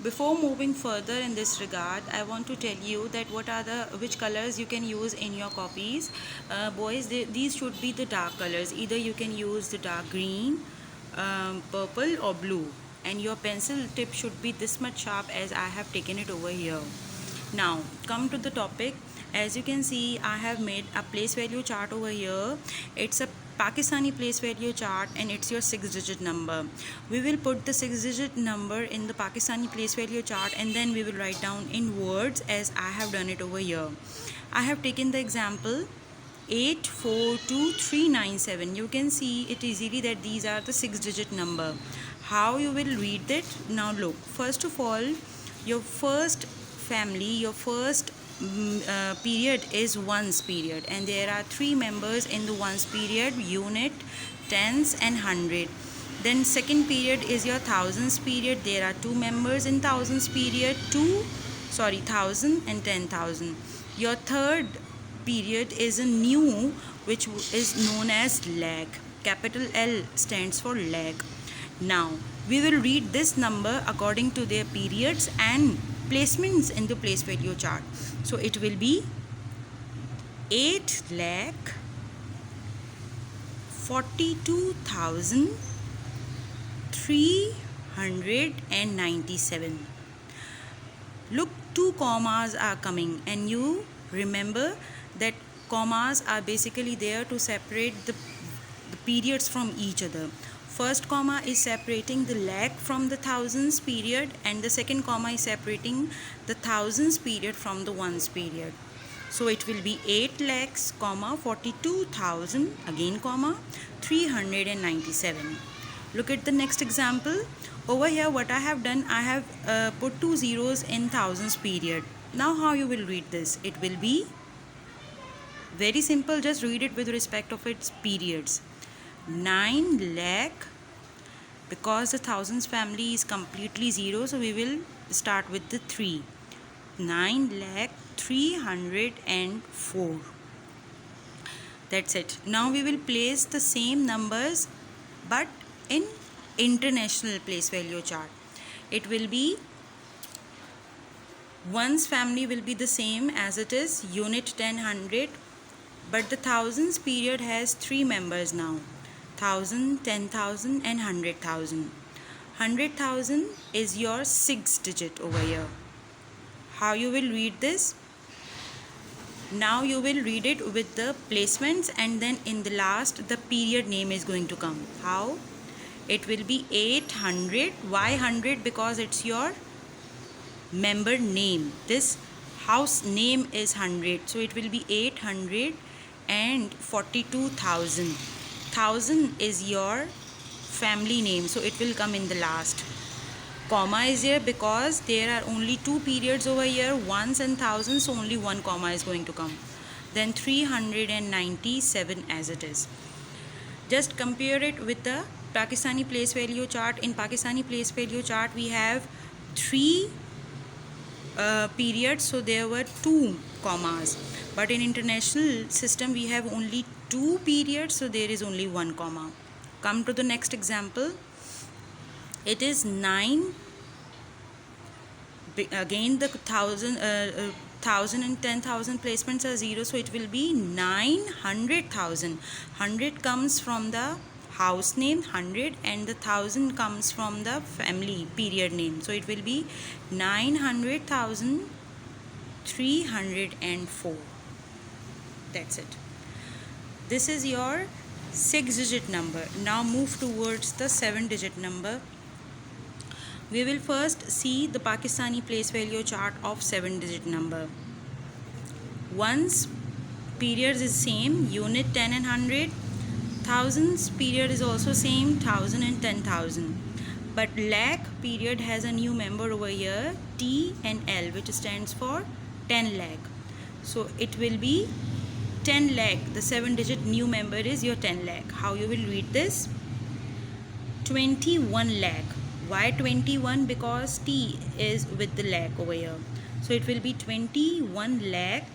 Before moving further in this regard, I want to tell you that which colors you can use in your copies. Boys, these should be the dark colors. Either you can use the dark green, purple or blue, and your pencil tip should be this much sharp as I have taken it over here. Now come to the topic. As you can see, I have made a place value chart over here. It's a Pakistani place value chart and it's your 6-digit number. We will put the 6-digit number in the Pakistani place value chart and then we will write down in words as I have done it over here. I have taken the example 842397. You can see it easily that these are the 6-digit number. How you will read it? Now look, first of all, your first family, your first period is ones period, and there are 3 members in the ones period: unit, tens and hundred. Then second period is your thousands period. There are 2 members in thousands period, 1000 and 10,000. Your third period is a new, which is known as lakh. Capital L stands for lakh. Now we will read this number according to their periods and placements in the place value chart. So it will be 8,42,397. Look, 2 commas are coming, and you remember that commas are basically there to separate the periods from each other. First comma is separating the lakh from the thousands period, and the second comma is separating the thousands period from the ones period. So it will be 8 lakhs, comma 42,000, again comma 397. Look at the next example. Over here what I have done, I have put 2 zeros in thousands period. Now how you will read this? It will be very simple. Just read it with respect of its periods. 9 lakh, because the thousands family is completely zero, so we will start with the 3. 9,304. That's it. Now we will place the same numbers but in international place value chart. It will be ones family will be the same as it is, unit, 10, 100, but the thousands period has 3 members now: 1000, 10,000 and 100,000. 100,000 is your 6 digit over here. How you will read this? Now you will read it with the placements, and then in the last the period name is going to come. How? It will be 800. Why 100? Because it's your member name. This house name is 100, so it will be 842,000. 1000 is your family name, so it will come in the last. Comma is here because there are only 2 periods over here, ones and thousands, so only 1 comma is going to come. Then 397 as it is. Just compare it with the Pakistani place value chart. In Pakistani place value chart we have 3 periods, so there were 2 commas, but in international system we have only 2 periods, so there is only 1 comma. Come to the next example. It is 9. Again the 1000 and 10,000 placements are 0, so it will be 900,000. 100 comes from the house name 100, and the 1000 comes from the family period name, so it will be 900,304. That's it. This is your 6-digit number. Now move towards the 7-digit number. We will first see the Pakistani place value chart of 7-digit number. Ones period is same, unit, 10 and 100. Thousands period is also same, 1000 and 10,000. But lakh period has a new member over here, T and L, which stands for 10 lakh. So it will be 10 lakh. The 7-digit new member is your 10 lakh. How you will read this? 21 lakh. Why 21? Because T is with the lakh over here. So it will be 21 lakh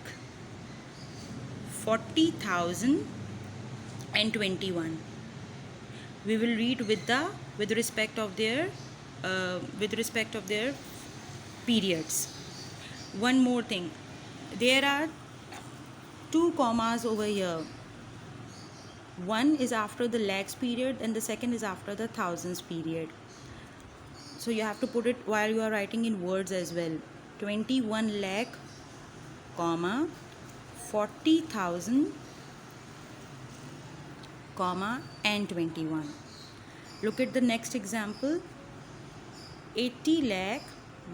40,000 and 21. We will read with respect of their periods. One more thing, there are two commas over here. One is after the lakhs period and the second is after the thousands period. So you have to put it while you are writing in words as well. 21 lakh, comma, 40,000, comma, and 21. Look at the next example. 80 lakh,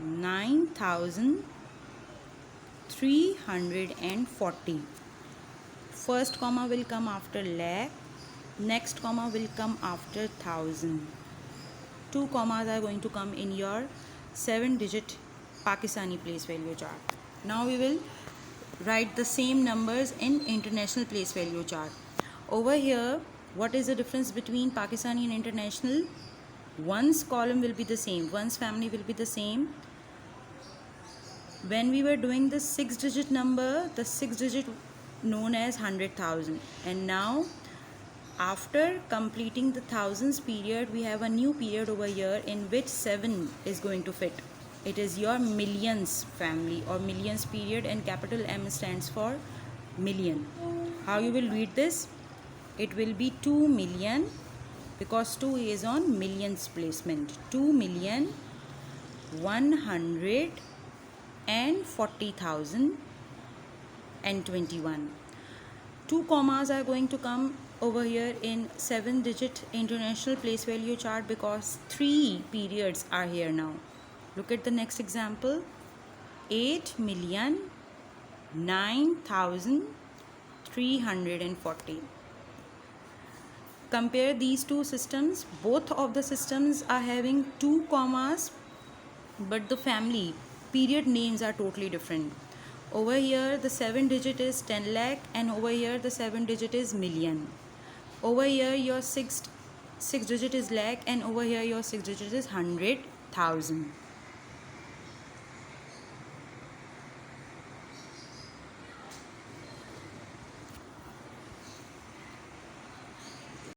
9,340. First comma will come after lakh, next comma will come after thousand. Two commas are going to come in your 7-digit Pakistani place value chart. Now we will write the same numbers in international place value chart. Over here, what is the difference between Pakistani and international? One's column will be the same, one's family will be the same. When we were doing the 6-digit number, the 6-digit known as 100,000, and now after completing the thousands period, we have a new period over here in which 7 is going to fit. It is your millions family or millions period, and capital M stands for million. How you will read this? It will be 2 million, because 2 is on millions placement. 2,140,021. Two commas are going to come over here in 7-digit international place value chart because 3 periods are here now. Look at the next example. 8,09,340. Compare these two systems. Both of the systems are having 2 commas, but the family period names are totally different. Over here the 7-digit is 10 lakh and over here the 7-digit is million. Over here your 6-digit is lakh and over here your 6-digit is 100,000.